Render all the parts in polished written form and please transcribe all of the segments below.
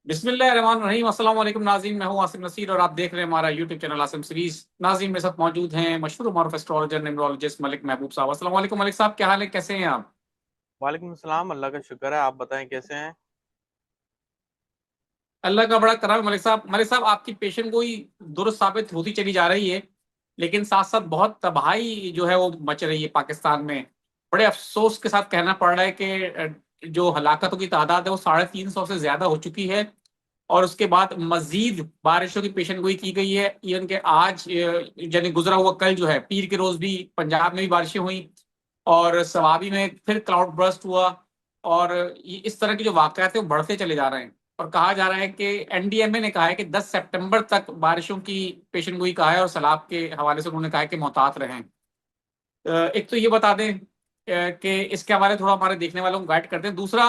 बिस्मिल्लाहिर्रहमानिर्रहीम। अस्सलाम वालेकुम नाज़रीन, मैं हूं आसिम नसीर और आप देख रहे हैं हमारा यूट्यूब चैनल आसिम सीरीज। नाज़रीन मेरे साथ मौजूद हैं मशहूर मारूफ एस्ट्रोलॉजर न्यूमरोलॉजिस्ट मलिक महबूब साहब। अस्सलाम वालेकुम मलिक साहब, क्या हाल है, कैसे हैं आप? वालेकुम सलाम। अल्लाह का शुक्र है। आप बताएं कैसे हैं। अल्लाह का बड़ा करम है मलिक साहब। मलिक साहब, आपकी पेशन गोई दुरुस्त साबित होती चली जा रही है, लेकिन साथ साथ बहुत तबाही जो है वो मच रही है पाकिस्तान में। बड़े अफसोस के साथ कहना पड़ रहा है कि जो हलाकतों की तादाद है वो 350 से ज्यादा हो चुकी है। और उसके बाद मजीद बारिशों की पेशन गोई की गई है। इवन के आज यानी गुजरा हुआ कल जो है पीर के रोज भी पंजाब में भी बारिशें हुई और सवाबी में फिर क्लाउड बर्स्ट हुआ। और इस तरह के जो वाकयात है वो बढ़ते चले जा रहे हैं। और कहा जा रहा है कि एनडीएमए ने कहा है कि 10 सितंबर तक बारिशों की पेशन गोई कहा है और सैलाब के हवाले से उन्होंने कहा है कि मोहतात रहें। एक तो ये बता दें कि इसके हवाले थोड़ा हमारे देखने वालों को गाइड करते हैं। दूसरा,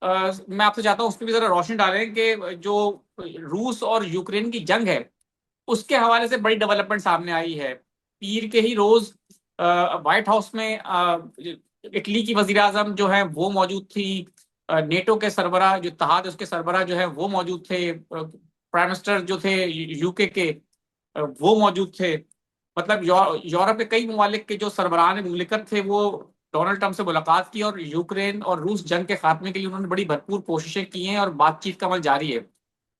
मैं आपसे चाहता हूँ उस पर भी जरा रोशनी डालें कि जो रूस और यूक्रेन की जंग है उसके हवाले से बड़ी डेवलपमेंट सामने आई है। पीर के ही रोज व्हाइट हाउस में इटली की वजीर आजम जो है वो मौजूद थी। नेटो के सरबराह जो इत्तेहाद है उसके सरबराह जो है वो मौजूद थे। प्राइम मिनिस्टर जो थे यूके के वो मौजूद थे। मतलब यूरोप के कई ममालिक के जो सरबराह मुमलिकत थे वो डोनाल्ड ट्रंप से मुलाकात की और यूक्रेन और रूस जंग के खात्मे के लिए उन्होंने बड़ी भरपूर कोशिशें की हैं और बातचीत का अमल जारी है।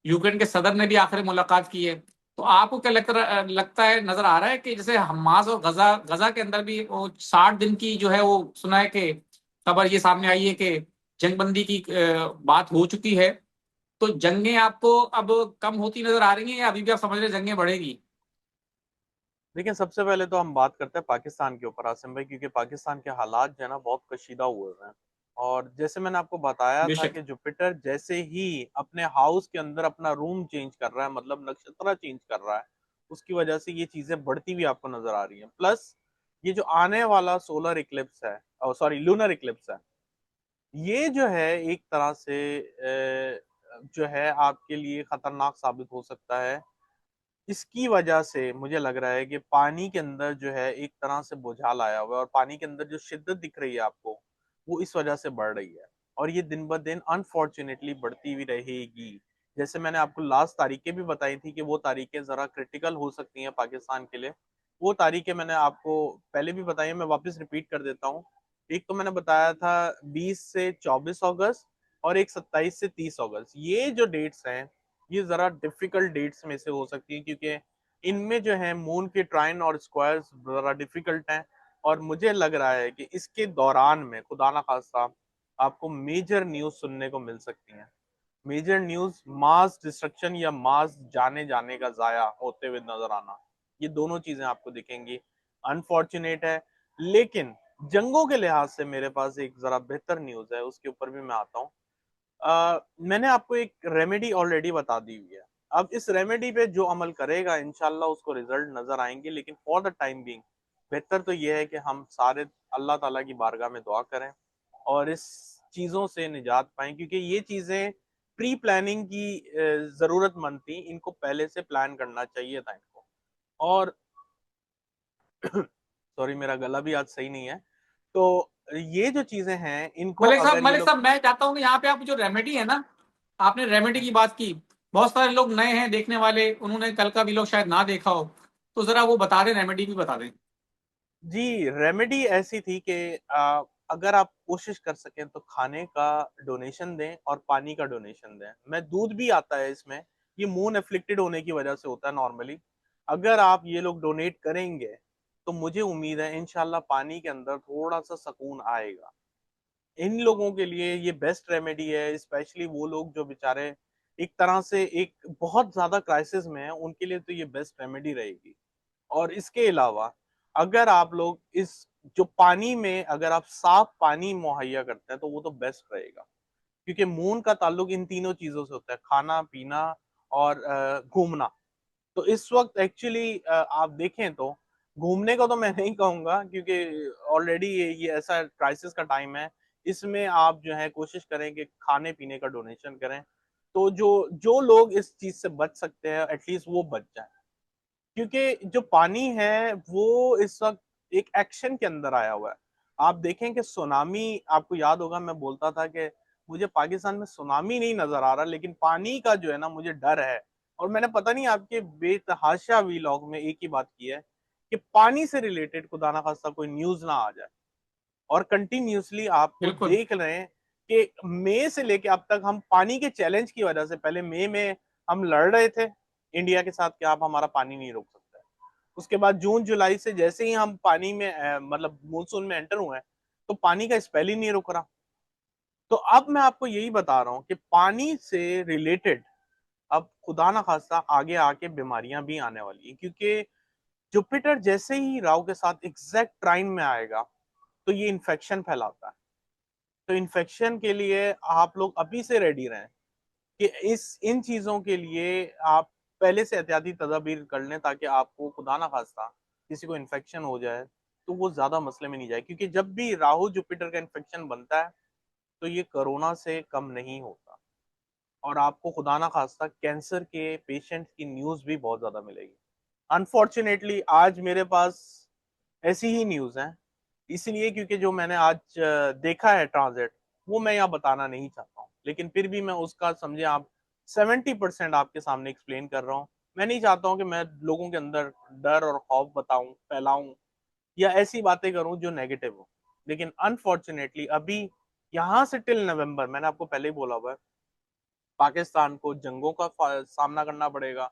यूक्रेन के सदर ने भी आखिरी मुलाकात की है। तो आपको क्या लगता है, नजर आ रहा है कि जैसे हमास और गजा गजा के अंदर भी वो 60 दिन की जो है वो सुना है कि खबर ये सामने आई है कि जंगबंदी की बात हो चुकी है। तो जंगें आपको अब कम होती नजर आ रही हैं या अभी भी आप समझ रहे हैं जंगें बढ़ेगी? देखिए, सबसे पहले तो हम बात करते हैं पाकिस्तान के ऊपर आसिम भाई, क्योंकि पाकिस्तान के हालात जो है ना बहुत कशीदा हुए हुए हैं। और जैसे मैंने आपको बताया था बेशक। कि जुपिटर जैसे ही अपने हाउस के अंदर अपना रूम चेंज कर रहा है, मतलब नक्षत्र चेंज कर रहा है, उसकी वजह से ये चीजें बढ़ती हुई आपको नजर आ रही हैं। प्लस ये जो आने वाला सोलर इक्लिप्स है, सॉरी लूनर इक्लिप्स है, ये जो है एक तरह से जो है आपके लिए खतरनाक साबित हो सकता है। इसकी वजह से मुझे लग रहा है कि पानी के अंदर जो है एक तरह से बुझाल आया हुआ है, और पानी के अंदर जो शिद्दत दिख रही है आपको, वो इस वजह से बढ़ रही है। और ये दिन ब दिन अनफॉर्चुनेटली बढ़ती हुई रहेगी। जैसे मैंने आपको लास्ट तारीखें भी बताई थी कि वो तारीखें जरा क्रिटिकल हो सकती हैं पाकिस्तान के लिए। वो तारीखें मैंने आपको पहले भी बताई हैं, मैं वापस रिपीट कर देता हूँ। एक तो मैंने बताया था 20 से 24 अगस्त, और एक 27 से 30 अगस्त। ये जो डेट्स हैं, ये जरा डिफिकल्ट डेट्स में से हो सकती है, क्योंकि इनमें जो है मून के ट्राइन और स्क्वायर्स जरा डिफिकल्ट हैं। और मुझे लग रहा है कि इसके दौरान में खुदा ना खास्ता आपको मेजर न्यूज सुनने को मिल सकती हैं। मेजर न्यूज, मास डिस्ट्रक्शन या मास जाने जाने का जाया होते हुए नजर आना, ये दोनों चीजें आपको दिखेंगी। अनफॉर्चुनेट है, लेकिन जंगों के लिहाज से मेरे पास एक जरा बेहतर न्यूज है, उसके ऊपर भी मैं आता हूँ। मैंने आपको एक रेमेडी ऑलरेडी बता दी हुई है। अब इस रेमेडी पे जो अमल करेगा इंशाल्लाह उसको रिजल्ट नजर आएंगे, लेकिन फॉर द टाइम बीइंग बेहतर तो यह है कि हम सारे अल्लाह ताला की बारगाह में दुआ करें और इस चीजों से निजात पाएं, क्योंकि ये चीजें प्री प्लानिंग की जरूरतमंद थी। इनको पहले से प्लान करना चाहिए था इनको। और सॉरी, मेरा गला भी आज सही नहीं है। तो ये जो चीजें हैं इनको अगर ये मलिक लोग। साहब, मैं चाहता हूँ कि यहाँ पे आप जो रेमेडी है ना, आपने रेमेडी की बात की। बहुत सारे लोग नए हैं देखने वाले, उन्होंने कल का भी लोग शायद ना देखा हो। तो जरा वो बता दें, रेमेडी भी बता दें। जी, रेमेडी ऐसी थी कि अगर आप कोशिश कर सकें तो खाने का डोनेशन दें और पानी का डोनेशन दें। मैं दूध भी आता है इसमें, ये मून एफ्लिक्टेड होने की वजह से होता है नॉर्मली। अगर आप ये लोग डोनेट करेंगे तो मुझे उम्मीद है इंशाल्लाह पानी के अंदर थोड़ा सा सुकून आएगा। इन लोगों के लिए ये बेस्ट रेमेडी है, स्पेशली वो लोग जो बेचारे एक तरह से एक बहुत ज्यादा क्राइसिस में है, उनके लिए तो ये बेस्ट रेमेडी रहेगी। और इसके अलावा अगर आप लोग इस जो पानी में अगर आप साफ पानी मुहैया करते हैं तो वो तो बेस्ट रहेगा, क्योंकि मून का ताल्लुक इन तीनों चीजों से होता है, खाना पीना और घूमना। तो इस वक्त एक्चुअली आप देखें तो घूमने को तो मैं नहीं कहूंगा, क्योंकि ऑलरेडी ये ऐसा क्राइसिस का टाइम है। इसमें आप जो है कोशिश करें कि खाने पीने का डोनेशन करें, तो जो जो लोग इस चीज से बच सकते हैं एटलीस्ट वो बच जाए। क्योंकि जो पानी है वो इस वक्त एक एक्शन के अंदर आया हुआ है। आप देखें कि सुनामी, आपको याद होगा मैं बोलता था कि मुझे पाकिस्तान में सुनामी नहीं नजर आ रहा, लेकिन पानी का जो है ना मुझे डर है। और मैंने पता नहीं आपके बेतहाशा वीलॉग में एक ही बात की है कि पानी से रिलेटेड खुदा ना खास्ता कोई न्यूज ना आ जाए। और कंटिन्यूसली आपको बिल्कुल देख रहे हैं कि मई से लेके अब तक हम पानी के चैलेंज की वजह से, पहले मई में हम लड़ रहे थे इंडिया के साथ कि आप हमारा पानी नहीं रोक सकते, उसके बाद जून जुलाई से जैसे ही हम पानी में मतलब मानसून में एंटर हुए हैं, तो पानी का स्पेल ही नहीं रुक रहा। तो अब मैं आपको यही बता रहा हूँ कि पानी से रिलेटेड अब खुदा ना खास्ता आगे आके बीमारियां भी आने वाली है, क्योंकि जुपिटर जैसे ही राहु के साथ एग्जैक्ट ट्राइन में आएगा तो ये इन्फेक्शन फैलाता है। तो इन्फेक्शन के लिए आप लोग अभी से रेडी रहें कि इस इन चीजों के लिए आप पहले से एहतियाती तदाबीर कर लें, ताकि आपको खुदा ना खास्ता किसी को इन्फेक्शन हो जाए तो वो ज्यादा मसले में नहीं जाए। क्योंकि जब भी राहु जुपिटर का इन्फेक्शन बनता है तो ये कोरोना से कम नहीं होता, और आपको खुदा ना खास्ता कैंसर के पेशेंट की न्यूज भी बहुत ज्यादा मिलेगी। अनफॉर्चुनेटली आज मेरे पास ऐसी ही न्यूज है, इसलिए क्योंकि जो मैंने आज देखा है ट्रांजिट, वो मैं यहाँ बताना नहीं चाहता हूँ, लेकिन फिर भी मैं उसका समझे आप 70% आपके सामने एक्सप्लेन कर रहा हूँ। मैं नहीं चाहता हूँ कि मैं लोगों के अंदर डर और खौफ बताऊं, फैलाऊं, या ऐसी बातें करूं जो नेगेटिव हो। लेकिन अनफॉर्चुनेटली अभी यहाँ से टिल नवंबर, मैंने आपको पहले ही बोला हुआ है, पाकिस्तान को जंगों का सामना करना पड़ेगा,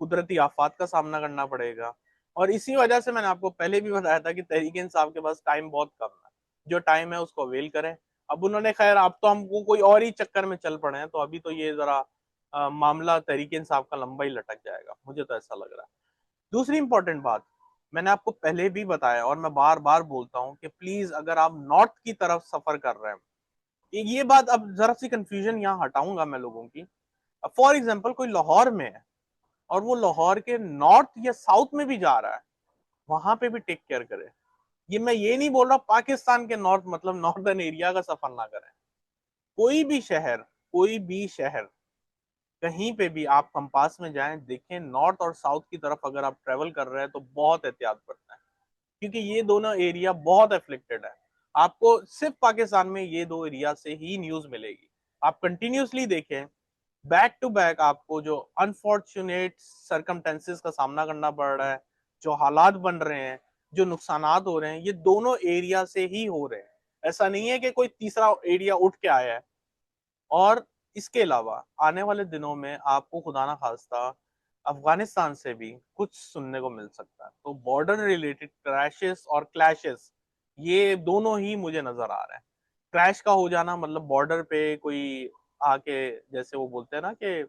कुदरती आफात का सामना करना पड़ेगा। और इसी वजह से मैंने आपको पहले भी बताया था कि तहरीक इंसाफ के पास टाइम बहुत कम है, जो टाइम है उसको अवेल करें। अब उन्होंने खैर, अब तो हमको कोई और ही चक्कर में चल पड़े हैं, तो अभी तो ये जरा मामला तहरीक इंसाफ का लंबा ही लटक जाएगा, मुझे तो ऐसा लग रहा है। दूसरी इंपॉर्टेंट बात, मैंने आपको पहले भी बताया और मैं बार बार बोलता हूँ कि प्लीज अगर आप नॉर्थ की तरफ सफर कर रहे हैं, ये बात अब जरा सी कंफ्यूजन यहाँ हटाऊंगा मैं लोगों की। फॉर एग्जाम्पल कोई लाहौर में है और वो लाहौर के नॉर्थ या साउथ में भी जा रहा है, वहां पे भी टेक केयर करे। ये नहीं बोल रहा पाकिस्तान के नॉर्थ मतलब नॉर्दर्न एरिया का सफर ना करें। कोई भी शहर कहीं पे भी आप कंपास में जाएं, देखें नॉर्थ और साउथ की तरफ अगर आप ट्रेवल कर रहे हैं तो बहुत एहतियात बरतें, क्योंकि ये दोनों एरिया बहुत एफ्लिक्टेड है। आपको सिर्फ पाकिस्तान में ये दो एरिया से ही न्यूज मिलेगी। आप कंटिन्यूसली देखें, बैक टू बैक आपको जो अनफॉर्चुनेट सरकमटेंसेस का सामना करना पड़ रहा है, जो हालात बन रहे हैं, जो नुकसानात हो रहे हैं, ये दोनों एरिया से ही हो रहे हैं। ऐसा नहीं है कि कोई तीसरा एरिया उठ के आया है। और इसके अलावा आने वाले दिनों में आपको खुदा ना खास्ता अफगानिस्तान से भी कुछ सुनने को मिल सकता है। तो बॉर्डर रिलेटेड क्रैशेस और क्लैशेस, ये दोनों ही मुझे नजर आ रहे हैं। क्रैश का हो जाना मतलब बॉर्डर पे कोई आके, जैसे वो बोलते हैं ना कि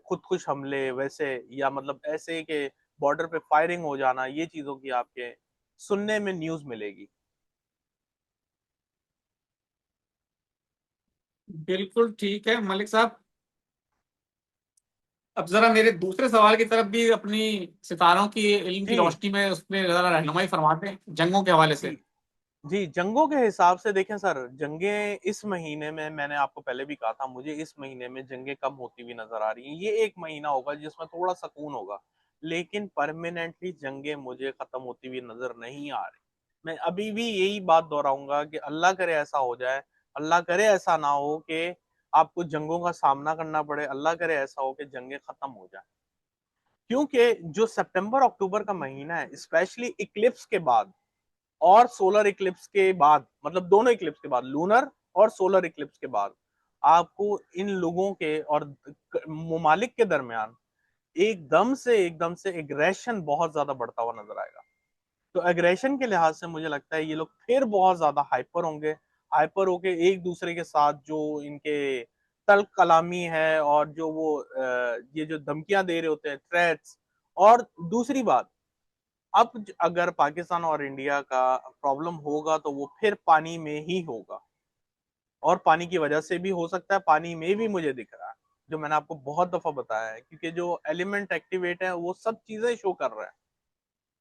खुद कुछ हमले वैसे, या मतलब ऐसे कि बॉर्डर पे फायरिंग हो जाना, ये चीजों की आपके सुनने में न्यूज मिलेगी। बिल्कुल ठीक है मलिक साहब। अब जरा मेरे दूसरे सवाल की तरफ भी अपनी सितारों की इल्म की जी रोशनी में उसमें जरा रहनुमाई फरमाते हैं जंगों के हवाले से। जी जी, जंगों के हिसाब से देखें सर, जंगें इस महीने में, मैंने आपको पहले भी कहा था, मुझे इस महीने में जंगें कम होती हुई नजर आ रही हैं। ये एक महीना होगा जिसमें थोड़ा सुकून होगा, लेकिन परमानेंटली जंगें मुझे खत्म होती हुई नजर नहीं आ रही। मैं अभी भी यही बात दोहराऊंगा कि अल्लाह करे ऐसा हो जाए, अल्लाह करे ऐसा ना हो कि आपको जंगों का सामना करना पड़े, अल्लाह करे ऐसा हो कि जंगें खत्म हो जाए। क्योंकि जो सितंबर अक्टूबर का महीना है, स्पेशली इक्लिप्स के बाद और सोलर इक्लिप्स के बाद, मतलब दोनों इक्लिप्स के बाद, लूनर और सोलर इक्लिप्स के बाद, आपको इन लोगों के और ममालिक के दरमियान एकदम से एग्रेशन बहुत ज्यादा बढ़ता हुआ नजर आएगा। तो एग्रेशन के लिहाज से मुझे लगता है ये लोग फिर बहुत ज्यादा हाइपर होंगे। हाइपर होके एक दूसरे के साथ जो इनके तल्ख कलामी है, और जो वो ये जो धमकियां दे रहे होते हैं, थ्रेट्स। और दूसरी बात, अब अगर पाकिस्तान और इंडिया का प्रॉब्लम होगा तो वो फिर पानी में ही होगा, और पानी की वजह से भी हो सकता है। पानी में भी मुझे दिख रहा है, जो मैंने आपको बहुत दफा बताया है, क्योंकि जो एलिमेंट एक्टिवेट है वो सब चीजें शो कर रहे हैं।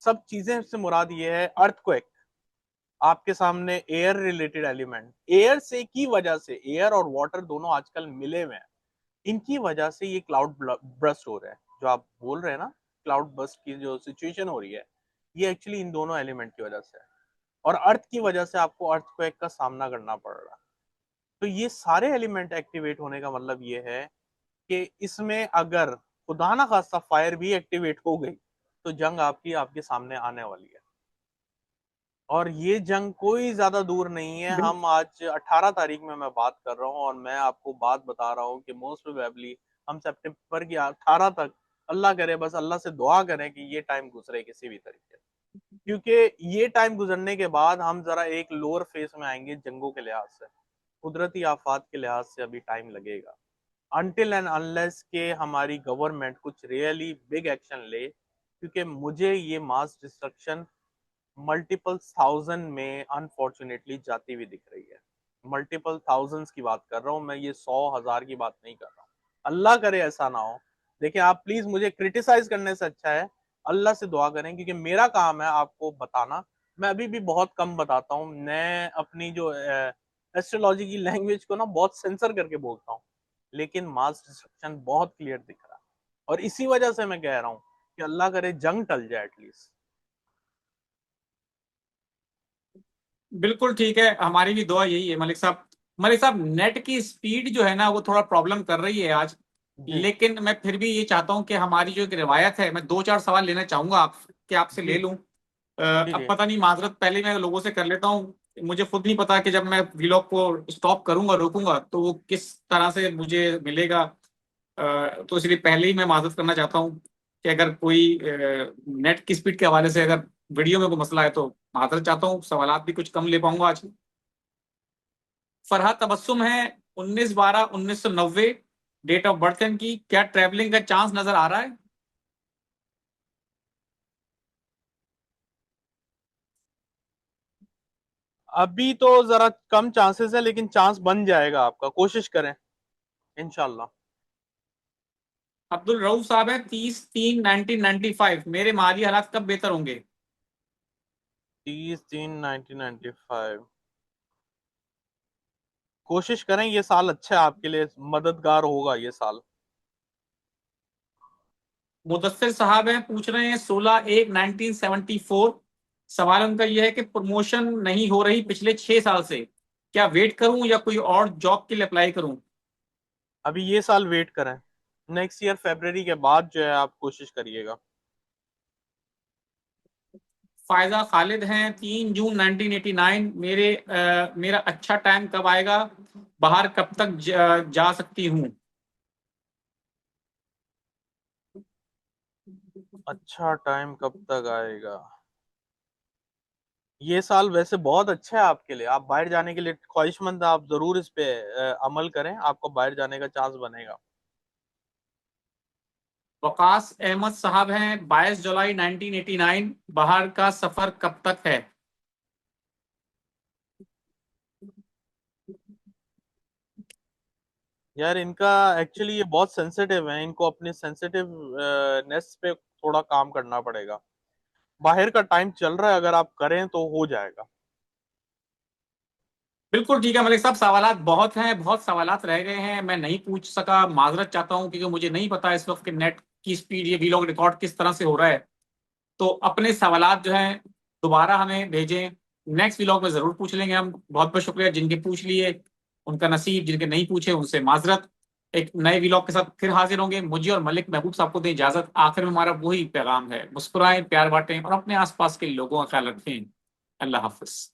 सब चीजें से मुराद ये है अर्थक्वेक, आपके सामने एयर रिलेटेड एलिमेंट, एयर से की वजह से, एयर और वाटर दोनों आजकल मिले हुए हैं, इनकी वजह से ये क्लाउड ब्रस्ट हो रहा है। जो आप बोल रहे हैं ना, क्लाउड बस्ट की जो सिचुएशन हो रही है, ये एक्चुअली इन दोनों एलिमेंट की वजह से है। और अर्थ की वजह से आपको अर्थक्वेक का सामना करना पड़ रहा है। तो ये सारे एलिमेंट एक्टिवेट होने का मतलब ये है कि इसमें अगर खुदा ना खास्ता फायर भी एक्टिवेट हो गई तो जंग आपकी आपके सामने आने वाली है। और ये जंग कोई ज्यादा दूर नहीं है। बिल- हम आज 18 तारीख में मैं बात कर रहा हूँ और मैं आपको बात बता रहा हूँ कि मोस्ट प्रोबेबली हम सितंबर की 18 तक, अल्लाह करे, बस अल्लाह से दुआ करें कि ये टाइम गुजरे किसी भी तरीके से, क्योंकि ये टाइम गुजरने के बाद हम जरा एक लोअर फेस में आएंगे जंगों के लिहाज से। कुदरती आफात के लिहाज से अभी टाइम लगेगा, अनटिल एंड अनलेस के हमारी गवर्नमेंट कुछ रियली बिग एक्शन ले, क्योंकि मुझे ये मास डिस्ट्रक्शन मल्टीपल थाउजेंड में अनफॉर्चुनेटली जाती हुई दिख रही है। मल्टीपल थाउजेंड्स की बात कर रहा हूँ मैं, ये 100,000 की बात नहीं कर रहा हूँ। अल्लाह करे ऐसा ना हो। देखिए आप प्लीज मुझे क्रिटिसाइज करने से अच्छा है अल्लाह से दुआ करें, क्योंकि मेरा काम है आपको बताना। मैं अभी भी बहुत कम बताता हूँ, मैं अपनी जो एस्ट्रोलॉजी की लैंग्वेज को ना बहुत सेंसर करके बोलता हूँ, लेकिन मास डिस्ट्रक्शन बहुत क्लियर दिख रहा है। और इसी वजह से मैं कह रहा हूँ कि अल्लाह करे जंग टल जाए एटलीस्ट। बिल्कुल ठीक है, हमारी भी दुआ यही है मलिक साहब। मलिक साहब, नेट की स्पीड जो है ना वो थोड़ा प्रॉब्लम कर रही है आज। जी लेकिन मैं फिर भी ये चाहता हूँ कि हमारी जो एक रिवायत है, मैं दो चार सवाल लेना चाहूंगा आप कि आपसे ले जी लूं। जी अब जी पता नहीं, माजरत पहले मैं लोगों से कर लेता हूँ। मुझे खुद नहीं पता कि जब मैं व्लॉग को स्टॉप करूंगा, रोकूंगा, तो वो किस तरह से मुझे मिलेगा। तो इसलिए पहले ही मैं माजरत करना चाहता हूँ कि अगर कोई नेट की स्पीड के हवाले से अगर वीडियो में कोई मसला है तो माजरत चाहता हूँ, सवालात भी कुछ कम ले पाऊंगा आज। फरहाद तबस्सुम है, 19/12/1990 डेट ऑफ बर्थ है इनकी। क्या ट्रैवलिंग का चांस नजर आ रहा है? अभी तो जरा कम चांसेस है, लेकिन चांस बन जाएगा आपका, कोशिश करें इंशाल्लाह। अब्दुल रऊफ साहब है, 30/3/1995, मेरे माली हालात कब बेहतर होंगे? 30/3/1995, कोशिश करें, ये साल अच्छा है आपके लिए, मददगार होगा ये साल। मुदस्सिर साहब हैं, पूछ रहे हैं 16/1/1974। सवाल उनका यह है कि प्रमोशन नहीं हो रही पिछले 6 साल से, क्या वेट करूं या कोई और जॉब के लिए अप्लाई करूं? अभी ये साल वेट करें, नेक्स्ट ईयर फेब्रवरी के बाद जो है आप कोशिश करिएगा। फायजा खालिद हैं, 3 जून 1989, मेरा अच्छा टाइम कब आएगा, बाहर कब तक जा सकती हूँ? अच्छा टाइम कब तक आएगा? ये साल वैसे बहुत अच्छा है आपके लिए, आप बाहर जाने के लिए ख्वाहिशमंद हैं, आप जरूर इस पे अमल करें, आपको बाहर जाने का चांस बनेगा। वकास अहमद साहब हैं, 22 जुलाई 1989, बाहर का सफर कब तक है? यार इनका एक्चुअली ये बहुत सेंसिटिव है, इनको अपने सेंसिटिव नेस पे थोड़ा काम करना पड़ेगा। बाहर का टाइम चल रहा है, अगर आप करें तो हो जाएगा। बिल्कुल ठीक है मलिक साहब, सवालात बहुत हैं, बहुत सवालात रह गए हैं, मैं नहीं पूछ सका, माजरत चाहता हूं, क्योंकि मुझे नहीं पता इस वक्त के नेट की स्पीड, ये वीलॉग रिकॉर्ड किस तरह से हो रहा है। तो अपने सवालात जो हैं दोबारा हमें भेजें, नेक्स्ट वीलॉग में जरूर पूछ लेंगे हम। बहुत बहुत शुक्रिया जिनके पूछ लिए, उनका नसीब, जिनके नहीं पूछे उनसे माजरत। एक नए वीलॉग के साथ फिर हाजिर होंगे। मुझे और मलिक महबूब साहब को दें इजाजत। आखिर में हमारा वही पैगाम है, मुस्कुराएं, प्यार बांटें और अपने आसपास के लोगों का ख्याल रखें। अल्लाह हाफिज।